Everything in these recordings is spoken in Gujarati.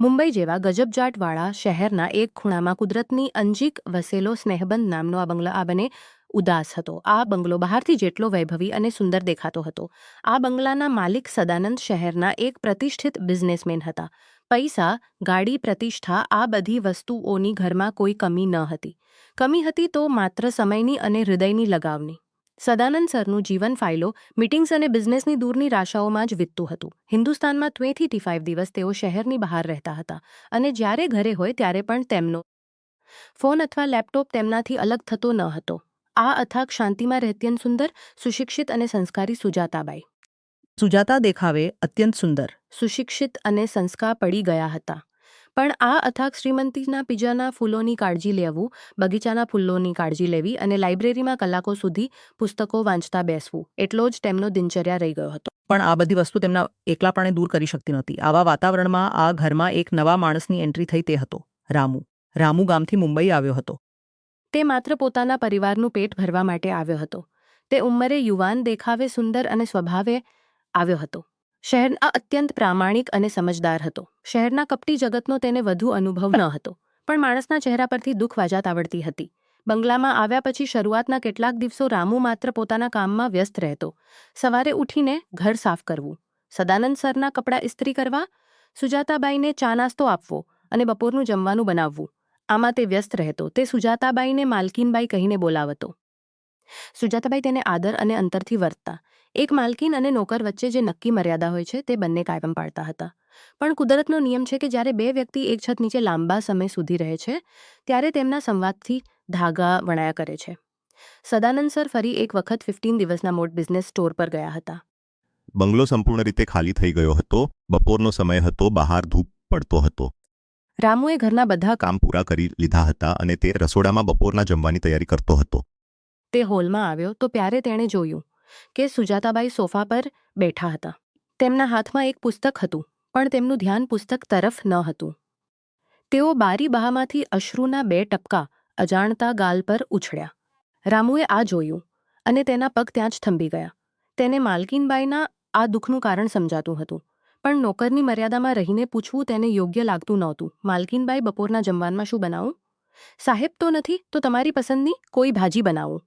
મુંબઈ જેવા ગજબજાટવાળા શહેરના એક ખૂણામાં કુદરતની અંજીક વસેલો સ્નેહબંધ નામનો આ બંગલો આ બને ઉદાસ હતો. આ બંગલો બહારથી જેટલો વૈભવી અને સુંદર દેખાતો હતો, આ બંગલાના માલિક સદાનંદ શહેરના એક પ્રતિષ્ઠિત બિઝનેસમેન હતા. પૈસા, ગાડી, પ્રતિષ્ઠા આ બધી વસ્તુઓની ઘરમાં કોઈ કમી ન હતી. કમી હતી તો માત્ર સમયની અને હૃદયની લગાવની. સદાનંદ સરનું જીવન ફાઇલો, મીટિંગ્સ અને બિઝનેસની દૂરની રાશાઓમાં જ વીતતું હતું. હિન્દુસ્તાનમાં 25 દિવસ તેઓ શહેરની બહાર રહેતા હતા અને જ્યારે ઘરે હોય ત્યારે પણ તેમનો ફોન અથવા લેપટોપ તેમનાથી અલગ થતો ન હતો. આ અથાગ શાંતિમાં રહેતી સુંદર, સુશિક્ષિત અને સંસ્કારી સુજાતાબાઈ. સુજાતા દેખાવે અત્યંત સુંદર, સુશિક્ષિત અને સંસ્કાર પડી ગયા હતા. પણ આ અથાગ શ્રીમંતીના પીજાના ફૂલોની કાળજી લેવું, બગીચાના ફૂલોની કાળજી લેવી અને લાઇબ્રેરીમાં કલાકો સુધી પુસ્તકો વાંચતા બેસવું એટલો જ તેમનો દિનચર્યા રહી ગયો હતો. પણ આ બધી વસ્તુ તેમના એકલાપણે દૂર કરી શકતી નહોતી. આવા વાતાવરણમાં આ ઘરમાં એક નવા માણસની એન્ટ્રી થઈ. તે હતો રામુ. રામુ ગામથી મુંબઈ આવ્યો હતો. તે માત્ર પોતાના પરિવારનું પેટ ભરવા માટે આવ્યો હતો. તે ઉંમરે યુવાન, દેખાવે સુંદર અને સ્વભાવે આવ્યો હતો. શહેરના અત્યંત પ્રામાણિક અને સમજદાર હતો. શહેરના કપટી જગતનો તેને વધુ અનુભવ ન હતો, પણ માણસના ચહેરા પરથી દુઃખ વાજાત આવડતી હતી. બંગલામાં આવ્યા પછી શરૂઆતના કેટલાક દિવસો રામુ માત્ર પોતાના કામમાં વ્યસ્ત રહેતો. સવારે ઉઠીને ઘર સાફ કરવું, સદાનંદ સરના કપડાં ઇસ્ત્રી કરવા, સુજાતાબાઈને ચા નાસ્તો આપવો અને બપોરનું જમવાનું બનાવવું. આમાં તે વ્યસ્ત રહેતો. તે સુજાતાબાઈને માલકીનબાઈ કહીને બોલાવતો. સુજાતાબાઈ તેને આદર અને અંતરથી વર્તતા. એક માલકીન અને નોકર વચ્ચે જે નક્કી મર્યાદા હોય છે તે બંને કાયમ પાળતા હતા. પણ કુદરતનો નિયમ છે કે જ્યારે બે વ્યક્તિ એક છત નીચે લાંબા સમય સુધી રહે છે ત્યારે તેમના સંવાદથી ધાગા વણાયા કરે છે. સદાનંદ સર ફરી એક વખત 15 દિવસના મોટ બિઝનેસ સ્ટોર પર ગયા હતા. બંગલો સંપૂર્ણ રીતે ખાલી થઈ ગયો હતો. બપોરનો સમય હતો. બહાર ધૂપ પડતો હતો. રામુએ ઘરના બધા કામ પૂરા કરી લીધા હતા અને તે રસોડામાં બપોરના જમવાની તૈયારી કરતો હતો. તે હોલમાં આવ્યો તો ત્યારે તેણે જોયું કે સુજાતાબાઈ સોફા પર બેઠા હતા. તેમના હાથમાં એક પુસ્તક હતું, પણ તેમનું ધ્યાન પુસ્તક તરફ ન હતું. તેઓ બારી બહારમાંથી અશ્રુના 2 ટપકા અજાણતા ગાલ પર ઉછળ્યા. રામુએ આ જોયું અને તેના પગ ત્યાં જ થંભી ગયા. તેને માલકીનબાઈના આ દુઃખનું કારણ સમજાતું હતું, પણ નોકરની મર્યાદામાં રહીને પૂછવું તેને યોગ્ય લાગતું નહોતું. માલકીનબાઈ, બપોરના જમવામાં શું બનાવું? સાહેબ તો નથી તો તમારી પસંદની કોઈ ભાજી બનાવું.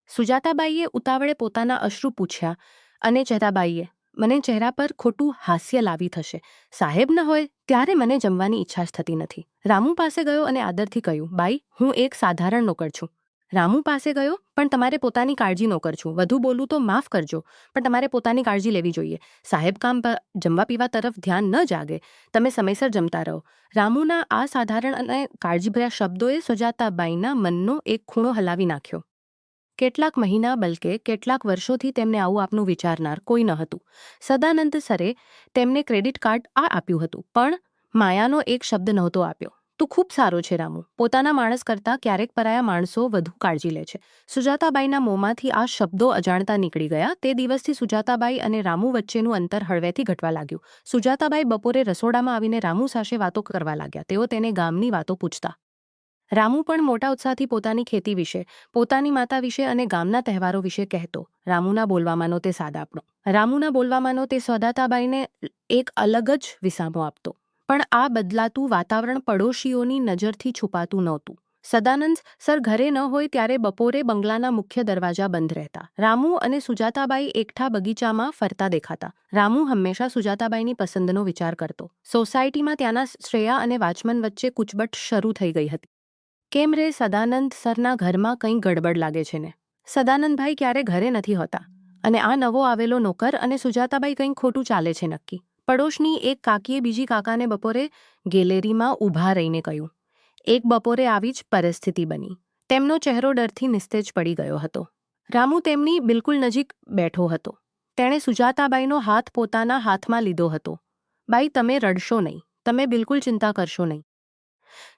સુજાતાબાઈએ ઉતાવળે પોતાના અશ્રુ પૂછ્યા અને ચહેરાબાઈએ મને ચહેરા પર ખોટું હાસ્ય લાવી થશે. સાહેબ ન હોય ત્યારે મને જમવાની ઈચ્છા જ થતી નથી. રામુ પાસે ગયો અને આદરથી કહ્યું, બાઈ, હું એક સાધારણ નોકર છું. રામુ પાસે ગયો, પણ તમારે પોતાની કાળજી નોકર છું. વધુ બોલું તો માફ કરજો, પણ તમારે પોતાની કાળજી લેવી જોઈએ. સાહેબ કામ પર જમવા પીવા તરફ ધ્યાન ન જાગે. તમે સમયસર જમતા રહો. રામુના આ સાધારણ અને કાળજીભર્યા શબ્દોએ સુજાતાબાઈના મનનો એક ખૂણો હલાવી નાખ્યો. કેટલાક મહિના, બલકે કેટલાક વર્ષોથી તેમને આવું આપનું વિચારનાર કોઈ ન હતું. સદાનંદ સરે તેમને ક્રેડિટ કાર્ડ આપ્યું હતું, પણ માયાનો એક શબ્દ નહોતો આપ્યો. તું ખૂબ સારો છે રામુ. પોતાના માણસ કરતાં ક્યારેક પરાયા માણસો વધુ કાળજી લે છે. સુજાતાબાઈના મોંમાંથી આ શબ્દો અજાણતા નીકળી ગયા. તે દિવસથી સુજાતાબાઈ અને રામુ વચ્ચેનું અંતર હળવેથી ઘટવા લાગ્યું. સુજાતાબાઈ બપોરે રસોડામાં આવીને રામુ સાથે વાતો કરવા લાગ્યા. તેઓ તેને ગામની વાતો પૂછતા. રામુ પણ મોટા ઉત્સાહથી પોતાની ખેતી વિશે, પોતાની માતા વિશે અને ગામના તહેવારો વિશે કહેતો. રામુના બોલવામાંનો તે સાદાપણો, રામુના બોલવામાંનો તે સુજાતાબાઈને એક અલગ જ વિસામો આપતો. પણ આ બદલાતું વાતાવરણ પડોશીઓની નજરથી છુપાતું નહોતું. સદાનંદ સર ઘરે ન હોય ત્યારે બપોરે બંગલાના મુખ્ય દરવાજા બંધ રહેતા. રામુ અને સુજાતાબાઈ એકઠા બગીચામાં ફરતા દેખાતા. રામુ હંમેશા સુજાતાબાઈની પસંદનો વિચાર કરતો. સોસાયટીમાં ત્યાંના શ્રેયા અને વોચમેન વચ્ચે કૂચબટ શરૂ થઈ ગઈ હતી. કેમ રે, સદાનંદ સરના ઘરમાં કંઈ ગડબડ લાગે છે ને? સદાનંદભાઈ ક્યારે ઘરે નથી હોતા અને આ નવો આવેલો નોકર અને સુજાતાબાઈ કંઈ ખોટું ચાલે છે નક્કી. પડોશની એક કાકીએ બીજી કાકાને બપોરે ગેલેરીમાં ઊભા રહીને કહ્યું. એક બપોરે આવી જ પરિસ્થિતિ બની. તેમનો ચહેરો ડરથી નિસ્તેજ પડી ગયો હતો. રામુ તેમની બિલકુલ નજીક બેઠો હતો. તેણે સુજાતાબાઈનો હાથ પોતાના હાથમાં લીધો હતો. બાઈ, તમે રડશો નહીં. તમે બિલકુલ ચિંતા કરશો નહીં.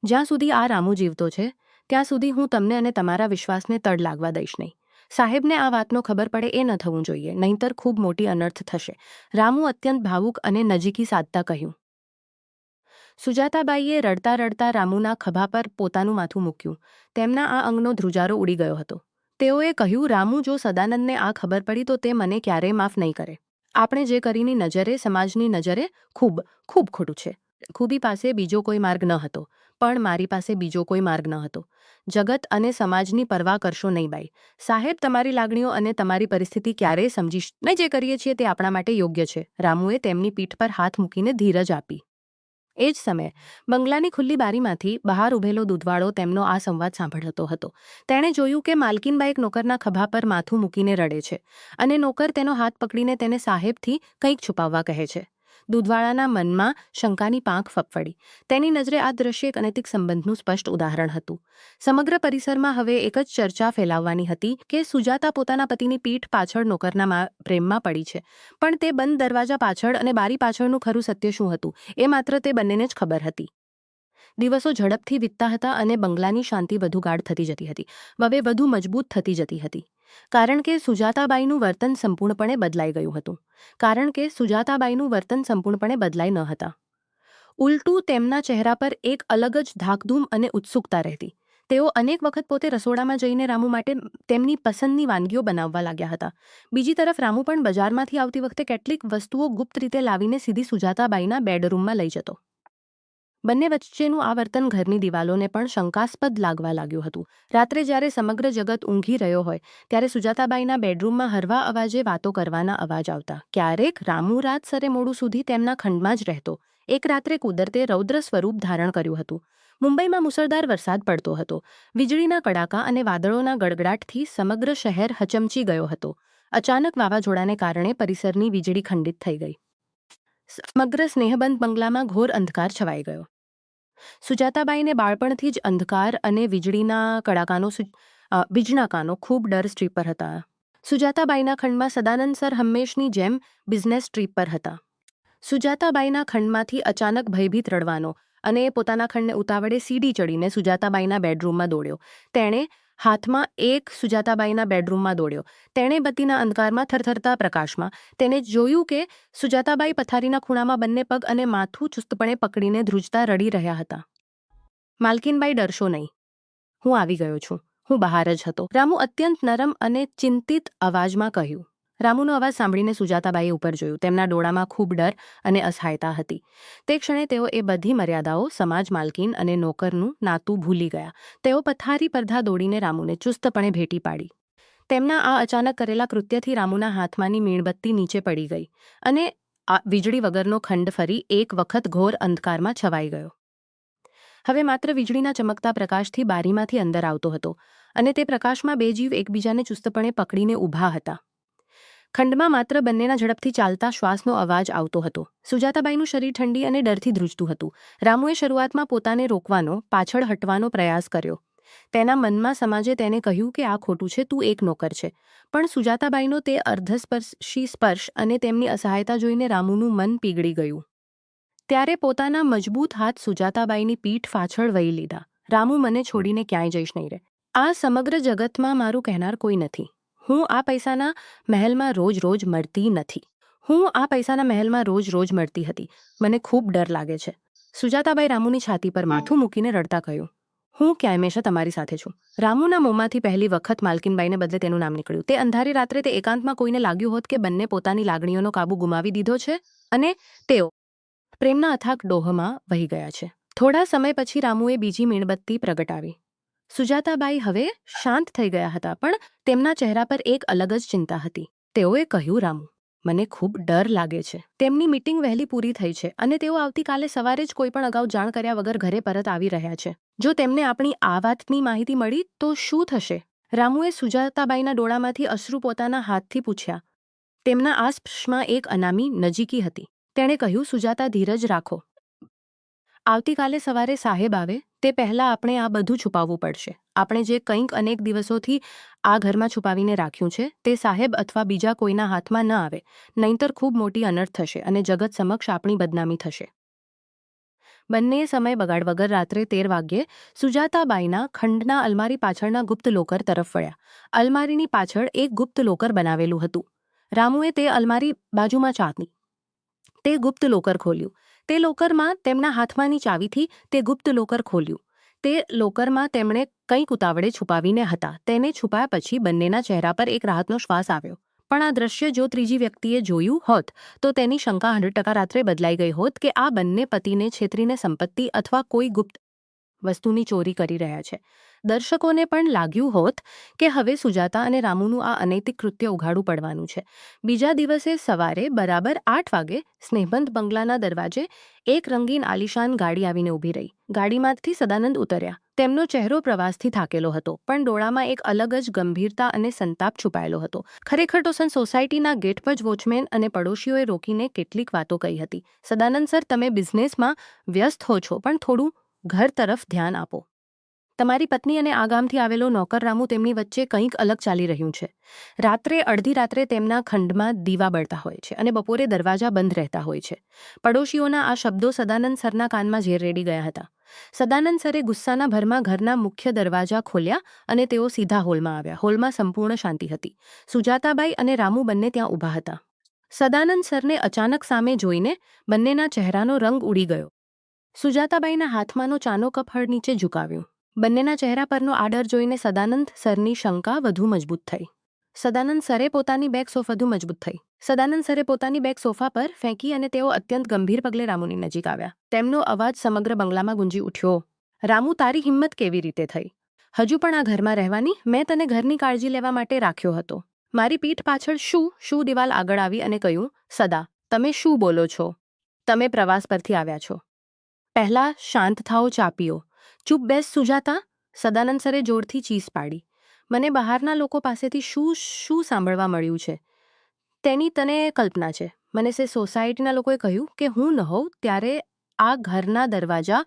જ્યાં સુધી આ રામુ જીવતો છે ત્યાં સુધી હું તમને અને તમારા વિશ્વાસને તડ લાગવા દઈશ નહીં. સાહેબને આ વાતનો ખબર પડે એ ન થવું જોઈએ, નહીંતર ખૂબ મોટી અનર્થ થશે. રામુ અત્યંત ભાવુક અને નજીકી સાધતા કહ્યું. સુજાતાબાઈએ રડતા રડતા રામુના ખભા પર પોતાનું માથું મૂક્યું. તેમના આ અંગનો ધ્રુજારો ઉડી ગયો હતો. તેઓએ કહ્યું, રામુ, જો સદાનંદને આ ખબર પડી તો તે મને ક્યારેય માફ નહીં કરે. આપણે જે કરીની નજરે, સમાજની નજરે ખૂબ ખૂબ ખોટું છે. ખૂબી પાસે બીજો કોઈ માર્ગ ન હતો, પણ મારી પાસે બીજો કોઈ માર્ગ ન હતો. જગત અને સમાજની પરવા કરશો નહીં બાઈ. સાહેબ, તમારી લાગણીઓ અને તમારી પરિસ્થિતિ ક્યારેય સમજીશ નહીં. જે કરીએ છીએ તે આપણા માટે યોગ્ય છે. રામુએ તેમની પીઠ પર હાથ મૂકીને ધીરજ આપી. એ જ સમયે બંગલાની ખુલ્લી બારીમાંથી બહાર ઉભેલો દૂધવાળો તેમનો આ સંવાદ સાંભળતો હતો. તેણે જોયું કે માલકીનબાઈ એક નોકરના ખભા પર માથું મૂકીને રડે છે અને નોકર તેનો હાથ પકડીને તેને સાહેબથી કંઈક છુપાવવા કહે છે. દૂધવાળાના મનમાં શંકાની પાંખ ફફડી. તેની નજરે આ દ્રશ્ય એક અનૈતિક સંબંધનું સ્પષ્ટ ઉદાહરણ હતું. સમગ્ર પરિસરમાં હવે એક જ ચર્ચા ફેલાવવાની હતી કે સુજાતા પોતાના પતિની પીઠ પાછળ નોકરના પ્રેમમાં પડી છે. પણ તે બંધ દરવાજા પાછળ અને બારી પાછળનું ખરું સત્ય શું હતું એ માત્ર તે બંનેને જ ખબર હતી. દિવસો ઝડપથી વીતતા હતા અને બંગલાની શાંતિ વધુ ગાઢ થતી જતી હતી. હવે વધુ મજબૂત થતી જતી હતી. કારણ કે સુજાતાબાઈનું વર્તન સંપૂર્ણપણે બદલાઈ ગયું હતું. બદલાઈ ન હતા. ઉલટું તેમના ચહેરા પર એક અલગ જ ધાકધૂમ અને ઉત્સુકતા રહેતી. તેઓ અનેક વખત પોતે રસોડામાં જઈને રામુ માટે તેમની પસંદની વાનગીઓ બનાવવા લાગ્યા હતા. બીજી તરફ રામુ પણ બજારમાંથી આવતી વખતે કેટલીક વસ્તુઓ ગુપ્ત રીતે લાવીને સીધી સુજાતાબાઈના બેડરૂમમાં લઈ જતો. બંને વચ્ચેનું આ વર્તન ઘરની દિવાલોને પણ શંકાસ્પદ લાગવા લાગ્યું હતું. રાત્રે જ્યારે સમગ્ર જગત ઊંઘી રહ્યો હોય ત્યારે સુજાતાબાઈના બેડરૂમમાં હળવા અવાજે વાતો કરવાના અવાજ આવતા. ક્યારેક રામુ રાતસરે મોડું સુધી તેમના ખંડમાં જ રહેતો. એક રાત્રે કુદરતે રૌદ્ર સ્વરૂપ ધારણ કર્યું હતું. મુંબઈમાં મુસળધાર વરસાદ પડતો હતો. વીજળીના કડાકા અને વાદળોના ગડગડાટથી સમગ્ર શહેર હચમચી ગયો હતો. અચાનક વાવાઝોડાને કારણે પરિસરની વીજળી ખંડિત થઈ ગઈ. સમગ્ર સ્નેહબંધ બંગલામાં ઘોર અંધકાર છવાઈ ગયો. સુજાતાબાઈને બાળપણથી જ અંધકાર અને વીજળીના બીજનાકાનો ખૂબ ડર સ્ટ્રીપ પર હતા. સુજાતાબાઈના ખંડમાં સદાનંદ સર હંમેશની જેમ બિઝનેસ ટ્રીપ પર હતા. સુજાતાબાઈના ખંડમાંથી અચાનક ભયભીત રડવાનો અને પોતાના ખંડને ઉતાવળે સીડી ચડીને સુજાતાબાઈના બેડરૂમમાં દોડ્યો. તેણે બત્તીના અંધકારમાં થરથરતા પ્રકાશમાં તેને જોયું કે સુજાતાબાઈ પથારીના ખૂણામાં બંને પગ અને માથું ચુસ્તપણે પકડીને ધ્રુજતા રડી રહ્યા હતા. માલકીનબાઈ, ડરશો નહીં. હું આવી ગયો છું. હું બહાર જ હતો. રામુ અત્યંત નરમ અને ચિંતિત અવાજમાં કહ્યું. રામુનો અવાજ સાંભળીને સુજાતાબાઈએ ઉપર જોયું. તેમના ડોળામાં ખૂબ ડર અને અસહાયતા હતી. તે ક્ષણે તેઓ એ બધી મર્યાદાઓ, સમાજ, માલકીન અને નોકરનું નાતું ભૂલી ગયા. તેઓ પથારી પરધા દોડીને રામુને ચુસ્તપણે ભેટી પાડી. તેમના આ અચાનક કરેલા કૃત્યથી રામુના હાથમાંની મીણબત્તી નીચે પડી ગઈ અને વીજળી વગરનો ખંડ ફરી એક વખત ઘોર અંધકારમાં છવાઈ ગયો. હવે માત્ર વીજળીના ચમકતા પ્રકાશથી બારીમાંથી અંદર આવતો હતો અને તે પ્રકાશમાં બે જીવ એકબીજાને ચુસ્તપણે પકડીને ઊભા હતા. ખંડમાં માત્ર બંનેના ઝડપથી ચાલતા શ્વાસનો અવાજ આવતો હતો. સુજાતાબાઈનું શરીર ઠંડી અને ડરથી ધ્રુજતું હતું. રામુએ શરૂઆતમાં પોતાને રોકવાનો, પાછળ હટવાનો પ્રયાસ કર્યો. તેના મનમાં સમાજે તેને કહ્યું કે આ ખોટું છે, તું એક નોકર છે. પણ સુજાતાબાઈનો તે અર્ધસ્પર્શી સ્પર્શ અને તેમની અસહાયતા જોઈને રામુનું મન પીગળી ગયું. ત્યારે પોતાના મજબૂત હાથ સુજાતાબાઈની પીઠ પાછળ વહી લીધા. રામુ, મને છોડીને ક્યાંય જઈશ નહીં રે. આ સમગ્ર જગતમાં મારું કહેનાર કોઈ નથી. હું આ પૈસાના મહેલમાં રોજ રોજ મળતી હતી. મને ખૂબ ડર લાગે છે. સુજાતાબાઈ રામુની છાતી પર માથું મૂકીને રડતા કહ્યું. હું ક્યાં હંમેશા તમારી સાથે છું. રામુના મોંમાંથી પહેલી વખત માલકીનબાઈને બદલે તેનું નામ નીકળ્યું. તે અંધારી રાત્રે તે એકાંતમાં કોઈને લાગ્યું હોત કે બંને પોતાની લાગણીઓનો કાબુ ગુમાવી દીધો છે અને તેઓ પ્રેમના અથાગ ડોહમાં વહી ગયા છે. થોડા સમય પછી રામુએ બીજી મીણબત્તી પ્રગટાવી. સુજાતાબાઈ હવે શાંત થઈ ગયા હતા, પણ તેમના ચહેરા પર એક અલગ જ ચિંતા હતી. તેઓએ કહ્યું, રામુ, મને ખૂબ ડર લાગે છે. તેમની મીટિંગ વહેલી પૂરી થઈ છે અને તેઓ આવતીકાલે સવારે જ કોઈ પણ અગાઉ જાણ કર્યા વગર ઘરે પરત આવી રહ્યા છે. જો તેમને આપણી આ વાતની માહિતી મળી તો શું થશે? રામુએ સુજાતાબાઈના ડોળામાંથી અશ્રુ પોતાના હાથથી પૂછ્યા. તેમના આ સ્પર્શમાં એક અનામી નજીકી હતી. તેણે કહ્યું, સુજાતા, ધીરજ રાખો. આવતીકાલે સવારે સાહેબ આવે તે પહેલાં આપણે આ બધું છુપાવવું પડશે. આપણે જે કંઈક અનેક દિવસોથી આ ઘરમાં છુપાવીને રાખ્યું છે તે સાહેબ અથવા બીજા કોઈના હાથમાં ન આવે, નહીંતર ખૂબ મોટી અનર્થ થશે અને જગત સમક્ષ આપણી બદનામી થશે. બંનેએ સમય બગાડ વગર રાત્રે 13 વાગ્યે સુજાતાબાઈના ખંડના અલમારી પાછળના ગુપ્ત લોકર તરફ વળ્યા. અલમારીની પાછળ એક ગુપ્ત લોકર બનાવેલું હતું. રામુએ તે અલમારી બાજુમાં ચાંપી. તે ગુપ્ત લોકર ખોલ્યું. તે લોકરમાં તેમના હાથમાંની ચાવીથી તે ગુપ્ત લોકર ખોલ્યું. તે લોકરમાં તેમણે કંઈક ઉતાવળે છુપાવીને હતા. તેને છુપાયા પછી બંનેના ચહેરા પર એક રાહતનો શ્વાસ આવ્યો. પણ આ દ્રશ્ય જો ત્રીજી વ્યક્તિએ જોયું હોત તો તેની શંકા 100% રાત્રે બદલાઈ ગઈ હોત કે આ બંને પતિને છેતરીને સંપત્તિ અથવા કોઈ ગુપ્ત વસ્તુની ચોરી કરી રહ્યા છે. દર્શકોને પણ લાગ્યું હોત કે હવે સુજાતા અને રામુનું આ અનૈતિક કૃત્ય ઉઘાડું પડવાનું છે. બીજા દિવસે સવારે બરાબર 8 વાગે સ્નેહબંધ બંગલાના દરવાજે એક રંગીન આલિશાન ગાડી આવીને ઊભી રહી. ગાડીમાંથી સદાનંદ ઉતર્યા. તેમનો ચહેરો પ્રવાસથી થાકેલો હતો, પણ ડોળામાં એક અલગ જ ગંભીરતા અને સંતાપ છુપાયેલો હતો. ખરેખર તો સોસાયટીના ગેટ પર જ વોચમેન અને પડોશીઓએ રોકીને કેટલીક વાતો કહી હતી. સદાનંદ સર, તમે બિઝનેસમાં વ્યસ્ત હો છો, પણ થોડું ઘર તરફ ધ્યાન આપો. તમારી પત્ની અને આ ગામથી આવેલો નોકર રામુ, તેમની વચ્ચે કંઈક અલગ ચાલી રહ્યું છે. રાત્રે અડધી રાત્રે તેમના ખંડમાં દીવા બળતા હોય છે અને બપોરે દરવાજા બંધ રહેતા હોય છે. પડોશીઓના આ શબ્દો સદાનંદ સરના કાનમાં ઝેર રેડી ગયા હતા. સદાનંદ સરે ગુસ્સાના ભરમાં ઘરના મુખ્ય દરવાજા ખોલ્યા અને તેઓ સીધા હોલમાં આવ્યા. હોલમાં સંપૂર્ણ શાંતિ હતી. સુજાતાબાઈ અને રામુ બંને ત્યાં ઊભા હતા. સદાનંદ સરને અચાનક સામે જોઈને બંનેના ચહેરાનો રંગ ઉડી ગયો. સુજાતાબાઈના હાથમાંનો ચાનો કપ હળ નીચે ઝુકાવ્યો. બંનેના ચહેરા પરનો આ ડર જોઈને સદાનંદ સરની શંકા વધુ મજબૂત થઈ. સદાનંદ સરે પોતાની બેગ સોફા પર ફેંકી અને તેઓ અત્યંત ગંભીર પગલે રામુની નજીક આવ્યા. તેમનો અવાજ સમગ્ર બંગલામાં ગુંજી ઉઠ્યો. રામુ, તારી હિંમત કેવી રીતે થઈ? હજુ પણ આ ઘરમાં રહેવાની? મેં તને ઘરની કાળજી લેવા માટે રાખ્યો હતો. મારી પીઠ પાછળ શું દિવાલ આગળ આવી અને કહ્યું, સદા, તમે શું બોલો છો? તમે પ્રવાસ પરથી આવ્યા છો. પહેલા શાંત થાઓ, ચા પીઓ. ચૂપ બેસ સુજાતા. સદાનંદ સરે જોરથી ચીસ પાડી. મને બહારના લોકો પાસેથી શું સાંભળવા મળ્યું છે તેની તને કલ્પના છે. મને સોસાયટીના લોકોએ કહ્યું કે હું ન હોઉં ત્યારે આ ઘરના દરવાજા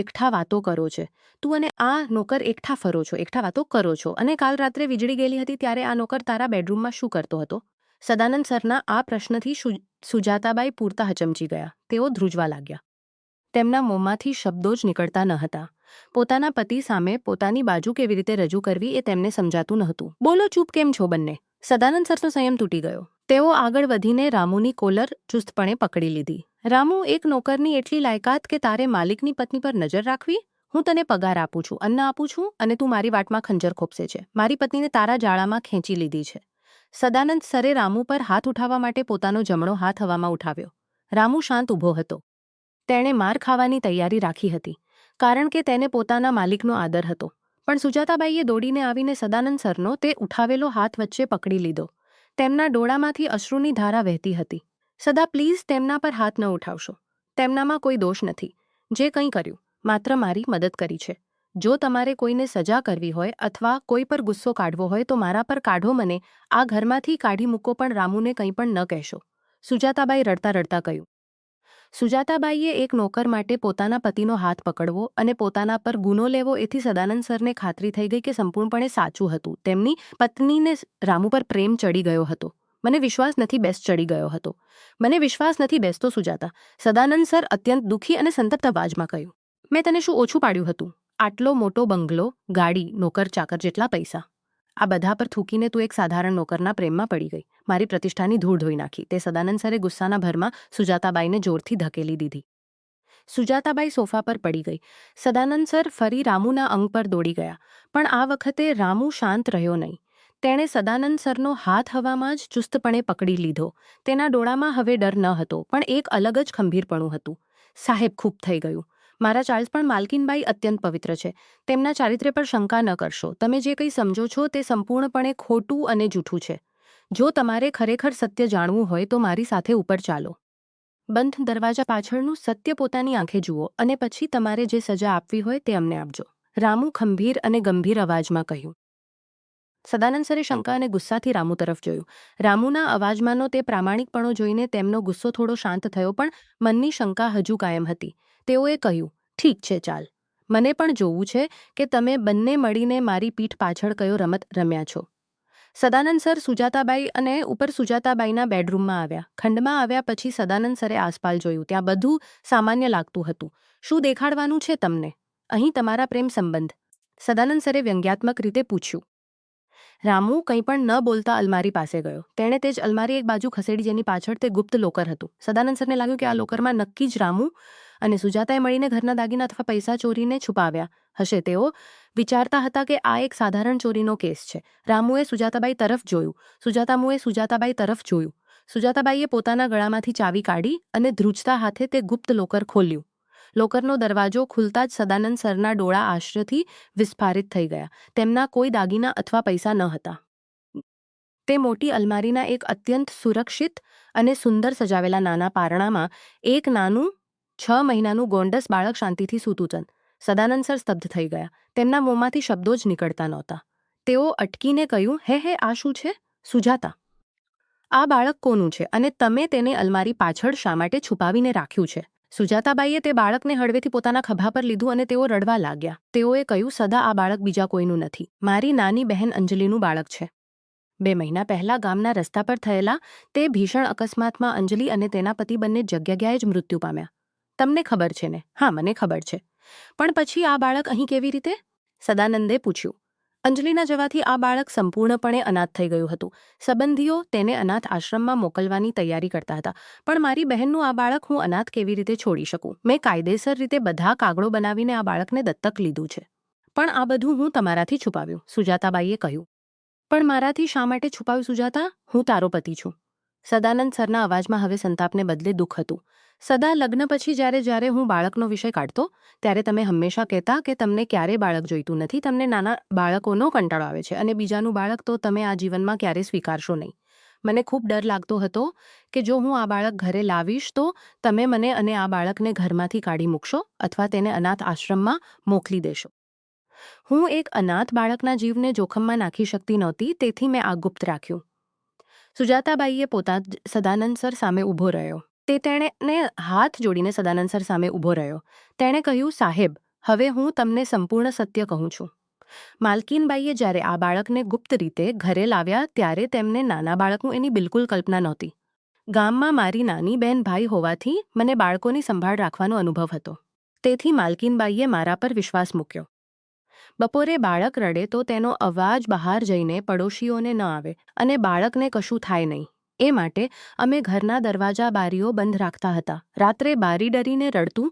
એકઠા વાતો કરો છે. તું અને આ નોકર એકઠા વાતો કરો છો. અને કાલ રાત્રે વીજળી ગયેલી હતી ત્યારે આ નોકર તારા બેડરૂમમાં શું કરતો હતો? સદાનંદ સરના આ પ્રશ્નથી સુજાતાબાઈ પૂરતા હચમચી ગયા. તેઓ ધ્રુજવા લાગ્યા. તેમના મોંમાંથી શબ્દો જ નીકળતા ન હતા. પોતાના પતિ સામે પોતાની બાજુ કેવી રીતે રજૂ કરવી એ તેમને સમજાતું નહોતું. બોલો, ચૂપ કેમ છો બંને? સદાનંદ સરનો સંયમ તૂટી ગયો. તેઓ આગળ વધીને રામુની કોલર ચુસ્તપણે પકડી લીધી. રામુ, એક નોકરની એટલી લાયકાત કે તારે માલિકની પત્ની પર નજર રાખવી? હું તને પગાર આપું છું, અન્ન આપું છું અને તું મારી વાટમાં ખંજર ખોપસે છે. મારી પત્નીને તારા જાળામાં ખેંચી લીધી છે. સદાનંદ સરે રામુ પર હાથ ઉઠાવવા માટે પોતાનો જમણો હાથ હવામાં ઉઠાવ્યો. રામુ શાંત ઊભો હતો. તેણે માર ખાવાની તૈયારી રાખી હતી, કારણ કે તેને પોતાના માલિકનો આદર હતો. પણ સુજાતાબાઈએ દોડીને આવીને સદાનંદ સરનો તે ઉઠાવેલો હાથ વચ્ચે પકડી લીધો. તેમના ડોળામાંથી અશ્રુની ધારા વહેતી હતી. સદા, પ્લીઝ તેમના પર હાથ ન ઉઠાવશો. તેમનામાં કોઈ દોષ નથી. જે કંઈ કર્યું માત્ર મારી મદદ કરી છે. જો તમારે કોઈને સજા કરવી હોય અથવા કોઈ પર ગુસ્સો કાઢવો હોય તો મારા પર કાઢો. મને આ ઘરમાંથી કાઢી મૂકો, પણ રામુને કંઈ પણ ન કહેશો. સુજાતાબાઈ રડતા રડતા કહ્યું. સુજાતાબાઈએ એક નોકર માટે પોતાના પતિનો હાથ પકડવો અને પોતાના પર ગુનો લેવો એથી સદાનંદ સરને ખાતરી થઈ ગઈ કે સંપૂર્ણપણે સાચું હતું. તેમની પત્નીને રામુ પર પ્રેમ ચડી ગયો હતો. મને વિશ્વાસ નથી બેસતો સુજાતા. સદાનંદ સર અત્યંત દુઃખી અને સંતપ્ત અવાજમાં કહ્યું. મેં તને શું ઓછું પાડ્યું હતું? આટલો મોટો બંગલો, ગાડી, નોકર ચાકર જેટલા પૈસા. આ બધા પર થૂકીને તું એક સાધારણ નોકરના પ્રેમમાં પડી ગઈ. મારી પ્રતિષ્ઠાની ધૂળ ધોઈ નાખી. તે સદાનંદ સરે ગુસ્સાના ભરમાં સુજાતાબાઈને જોરથી ધકેલી દીધી. સુજાતાબાઈ સોફા પર પડી ગઈ. સદાનંદ સર ફરી રામુના અંગ પર દોડી ગયા, પણ આ વખતે રામુ શાંત રહ્યો નહીં. તેણે સદાનંદ સરનો હાથ હવામાં જ ચુસ્તપણે પકડી લીધો. તેના ડોળામાં હવે ડર ન હતો, પણ એક અલગ જ ખંભીરપણું હતું. સાહેબ, ખૂબ થઈ ગયું. મારા ચાર્લ્સ, પણ માલકીનબાઈ અત્યંત પવિત્ર છે. તેમના ચારિત્ર્ય પર શંકા ન કરશો. તમે જે કંઈ સમજો છો તે સંપૂર્ણપણે ખોટું અને જૂઠું છે. જો તમારે ખરેખર સત્ય જાણવું હોય તો મારી સાથે ઉપર ચાલો. બંધ દરવાજા પાછળનું સત્ય પોતાની આંખે જુઓ અને પછી તમારે જે સજા આપવી હોય તે અમને આપજો. રામુ ખંભીર અને ગંભીર અવાજમાં કહ્યું. સદાનંદ સરે શંકા અને ગુસ્સાથી રામુ તરફ જોયું. રામુના અવાજમાંનો તે પ્રામાણિકપણો જોઈને તેમનો ગુસ્સો થોડો શાંત થયો, પણ મનની શંકા હજુ કાયમ હતી. તેઓએ કહ્યું, ઠીક છે, ચાલ. મને પણ જોવું છે કે તમે બંને મળીને મારી પીઠ પાછળ કયો રમત રમ્યા છો. સદાનંદ સર સુજાતાબાઈ અને ઉપર સુજાતાબાઈના બેડરૂમમાં આવ્યા. ખંડમાં આવ્યા પછી સદાનંદ સરે આસપાસ જોયું. ત્યાં બધું સામાન્ય લાગતું હતું. શું દેખાડવાનું છે તમને? અહીં તમારા પ્રેમ સંબંધ? સદાનંદ સરે વ્યંગ્યાત્મક રીતે પૂછ્યું. રામુ કંઈ પણ ન બોલતા અલમારી પાસે ગયો. તેણે તે જ અલમારી એક બાજુ ખસેડી જેની પાછળ તે ગુપ્ત લોકર હતું. સદાનંદ સરને લાગ્યું કે આ લોકરમાં નક્કી જ રામુ અને સુજાતાએ મળીને ઘરના દાગીના અથવા પૈસા ચોરીને છુપાવ્યા હશે. તેઓ વિચારતા હતા કે આ એક સાધારણ ચોરીનો કેસ છે. રામુએ સુજાતાબાઈ તરફ જોયું. સુજાતાબાઈ તરફ જોયું. સુજાતાબાઈએ પોતાના ગળામાંથી ચાવી કાઢી અને ધ્રુજતા હાથે તે ગુપ્ત લોકર ખોલ્યું. લોકરનો દરવાજો ખુલતા જ સદાનંદ સરના ડોળા આશ્ચર્યથી વિસ્ફારિત થઈ ગયા. તેમના કોઈ દાગીના અથવા પૈસા ન હતા. તે મોટી અલમારીના એક અત્યંત સુરક્ષિત અને સુંદર સજાવેલા નાના પારણામાં એક નાનું 6 મહિનાનું ગોંડસ બાળક શાંતિથી સૂતું હતું. સદાનંદ સર સ્તબ્ધ થઈ ગયા. તેમના મોંમાંથી શબ્દો જ નીકળતા નહોતા. તેઓ અટકીને કહ્યું, હે આ શું છે? સુજાતા, આ બાળક કોનું છે અને તમે તેને અલમારી પાછળ શા માટે છુપાવીને રાખ્યું છે? સુજાતાબાઈએ તે બાળકને હળવેથી પોતાના ખભા પર લીધું અને તેઓ રડવા લાગ્યા. તેઓએ કહ્યું, સદા, આ બાળક બીજા કોઈનું નથી. મારી નાની બહેન અંજલિનું બાળક છે. 2 મહિના પહેલા ગામના રસ્તા પર થયેલા તે ભીષણ અકસ્માતમાં અંજલિ અને તેના પતિ બંને જગ્યાએ જ મૃત્યુ પામ્યા. તમને ખબર છે ને? હા, મને ખબર છે. પણ પછી આ બાળક અહીં કેવી રીતે? સદાનંદે પૂછ્યું. અંજલિના જવાથી આ બાળક સંપૂર્ણપણે અનાથ થઈ ગયું હતું. સંબંધીઓ તેને અનાથ આશ્રમમાં મોકલવાની તૈયારી કરતા હતા. પણ મારી બહેનનું આ બાળક હું અનાથ કેવી રીતે છોડી શકું? મેં કાયદેસર રીતે બધા કાગળો બનાવીને આ બાળકને દત્તક લીધું છે. પણ આ બધું હું તમારાથી છુપાવ્યું, સુજાતાબાઈએ કહ્યું. પણ મારાથી શા માટે છુપાવ્યું સુજાતા? હું તારો પતિ છું. સદાનંદ સરના અવાજમાં હવે સંતાપને બદલે દુઃખ હતું. સદા, લગ્ન પછી જ્યારે હું બાળકનો વિષય કાઢતો ત્યારે તમે હંમેશા કહેતા કે તમને ક્યારેય બાળક જોઈતું નથી, તમને નાના બાળકોનો કંટાળો આવે છે અને બીજાનું બાળક તો તમે આ જીવનમાં ક્યારેય સ્વીકારશો નહીં. મને ખૂબ ડર લાગતો હતો કે જો હું આ બાળક ઘરે લાવીશ તો તમે મને અને આ બાળકને ઘરમાંથી કાઢી મૂકશો અથવા તેને અનાથ આશ્રમમાં મોકલી દેશો. હું એક અનાથ બાળકના જીવને જોખમમાં નાખી શકતી નહોતી, તેથી મેં આ ગુપ્ત રાખ્યું. સુજાતાબાઈએ પોતા સદાનંદ સર સામે ઊભો રહ્યો. તેણે હાથ જોડીને સદાનંદ સર સામે ઊભો રહ્યો. તેણે કહ્યું, સાહેબ, હવે હું તમને સંપૂર્ણ સત્ય કહું છું. માલકીનબાઈએ જ્યારે આ બાળકને ગુપ્ત રીતે ઘરે લાવ્યા ત્યારે તેમને નાના બાળકનું એની બિલકુલ કલ્પના નહોતી. ગામમાં મારી નાની બહેન ભાઈ હોવાથી મને બાળકોની સંભાળ રાખવાનો અનુભવ હતો. તેથી માલકીનબાઈએ મારા પર વિશ્વાસ મૂક્યો. બપોરે બાળક રડે તો તેનો અવાજ બહાર જઈને પડોશીઓને ન આવે અને બાળકને કશું થાય નહીં. એ માટે અમે ઘરના દરવાજા બારીઓ બંધ રાખતા હતા. રાત્રે બારી ડરીને રડતું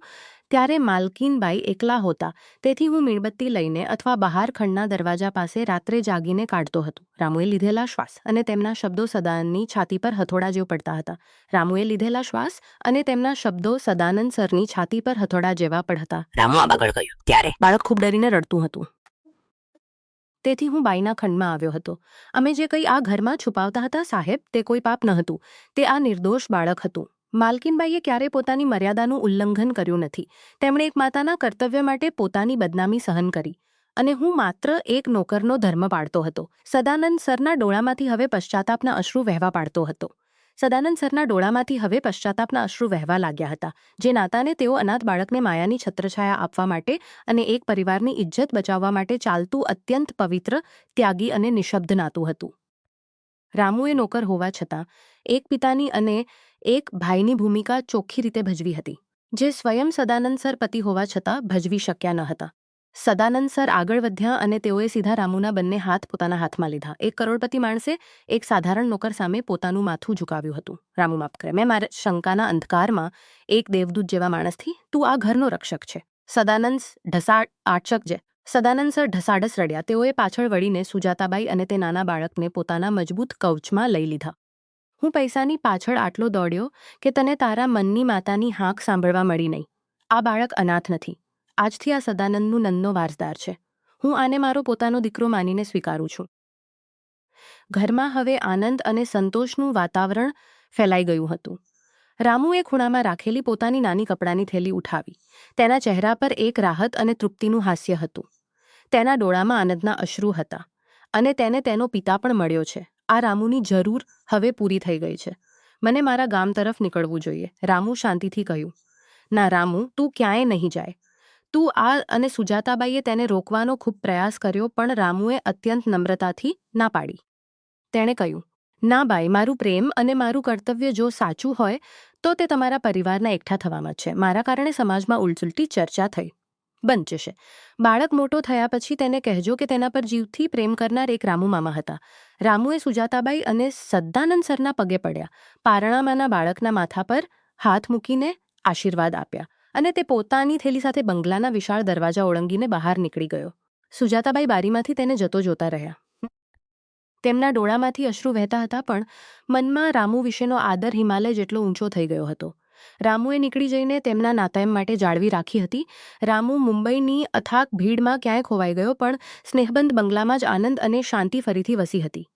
ત્યારે માલકીનબાઈ એકલા હોતા, તેથી હું મીણબત્તી લઈને અથવા બહાર ખંડના દરવાજા પાસે રાત્રે જાગીને કાઢતો હતો. રામુએ લીધેલા શ્વાસ અને તેમના શબ્દો સદાનંદની છાતી પર હથોડા જેવા પડતા હતા. રામુએ લીધેલા શ્વાસ અને તેમના શબ્દો સદાનંદ સરની છાતી પર હથોડા જેવા પડતા. રામુ આ આગળ કહ્યું. ત્યારે બાળક ખૂબ ડરીને રડતું હતું. તેથી હું બાઈના ખંડમાં આવ્યો હતો. અમે જે કંઈ આ ઘરમાં છુપાવતા હતા સાહેબ, તે કોઈ પાપ ન હતું. તે આ નિર્દોષ બાળક હતું. માલકીનબાઈએ ક્યારેય પોતાની મર્યાદાનું ઉલ્લંઘન કર્યું નથી. તેમણે એક માતાના કર્તવ્ય માટે પોતાની બદનામી સહન કરી અને હું માત્ર એક નોકરનો ધર્મ પાળતો હતો. સદાનંદ સરના ડોળામાંથી હવે પશ્ચાતાપના અશ્રુ વહેવા પાડતો હતો. સદાનંદ સરના ડોળામાંથી હવે પશ્ચાતાપના અશ્રુ વહેવા લાગ્યા હતા. જે નાતાને તેઓ અનાથ બાળકને માયાની છત્રછાયા આપવા માટે અને એક પરિવારની ઇજ્જત બચાવવા માટે ચાલતું અત્યંત પવિત્ર, ત્યાગી અને નિઃશબ્દ નાતું હતું. રામુએ નોકર હોવા છતાં એક પિતાની અને એક ભાઈની ભૂમિકા ચોખ્ખી રીતે ભજવી હતી, જે સ્વયં સદાનંદ સર પતિ હોવા છતાં ભજવી શક્યા ન હતા. સદાનંદ સર આગળ વધ્યા અને તેઓએ સીધા રામુના બંને હાથ પોતાના હાથમાં લીધા. એક કરોડપતિ માણસે એક સાધારણ નોકર સામે પોતાનું માથું ઝુકાવ્યું હતું. રામુ માફ કરે. મેં મારા શંકાના અંધકારમાં એક દેવદૂત જેવા માણસથી, તું આ ઘરનો રક્ષક છે. સદાનંદ સર ઢસાડસ રડ્યા. તેઓએ પાછળ વળીને સુજાતાબાઈ અને તે નાના બાળકને પોતાના મજબૂત કવચમાં લઈ લીધા. હું પૈસાની પાછળ આટલો દોડ્યો કે તને તારા મનની માતાની હાંક સાંભળવા મળી નહીં. આ બાળક અનાથ નથી. આજથી આ સદાનંદનું નંદનો વારસદાર છે. હું આને મારો પોતાનો દીકરો માનીને સ્વીકારું છું. ઘરમાં હવે આનંદ અને સંતોષનું વાતાવરણ ફેલાઈ ગયું હતું. રામુએ ખૂણામાં રાખેલી પોતાની નાની કપડાની થેલી ઉઠાવી. તેના ચહેરા પર એક રાહત અને તૃપ્તિનું હાસ્ય હતું. તેના ડોળામાં આનંદના અશ્રુ હતા અને તેને તેનો પિતા પણ મળ્યો છે. આ રામુની જરૂર હવે પૂરી થઈ ગઈ છે. મને મારા ગામ તરફ નીકળવું જોઈએ, રામુ શાંતિથી કહ્યું. ના રામુ, તું ક્યાંય નહીં જાય. તું આ અને સુજાતાબાઈએ તેને રોકવાનો ખૂબ પ્રયાસ કર્યો, પણ રામુએ અત્યંત નમ્રતાથી ના પાડી. તેણે કહ્યું, ના બાઈ, મારું પ્રેમ અને મારું કર્તવ્ય જો સાચું હોય તો તે તમારા પરિવારના એકઠા થવામાં છે. મારા કારણે સમાજમાં ઉલટુલટી ચર્ચા થઈ. બંધ જશે. બાળક મોટો થયા પછી તેને કહેજો કે તેના પર જીવથી પ્રેમ કરનાર એક રામુ મામા હતા. રામુએ સુજાતાબાઈ અને સદાનંદ સરના પગે પડ્યા, પારણામાંના બાળકના માથા પર હાથ મૂકીને આશીર્વાદ આપ્યા અને તે પોતાની થેલી સાથે બંગલાના વિશાળ દરવાજા ઓળંગીને બહાર નીકળી ગયો. સુજાતાબાઈ બારીમાંથી તેને જતો જોતા રહ્યા. તેમના ડોળામાંથી અશ્રુ વહેતા હતા, પણ મનમાં રામુ વિશેનો આદર હિમાલય જેટલો ઊંચો થઈ ગયો હતો. રામુએ નીકળી જઈને તેમના નાતાયમ માટે જાળવી રાખી હતી. રામુ મુંબઈની અથાક ભીડમાં ક્યાંય ખોવાઈ ગયો, પણ સ્નેહબંધ બંગલામાં જ આનંદ અને શાંતિ ફરીથી વસી હતી.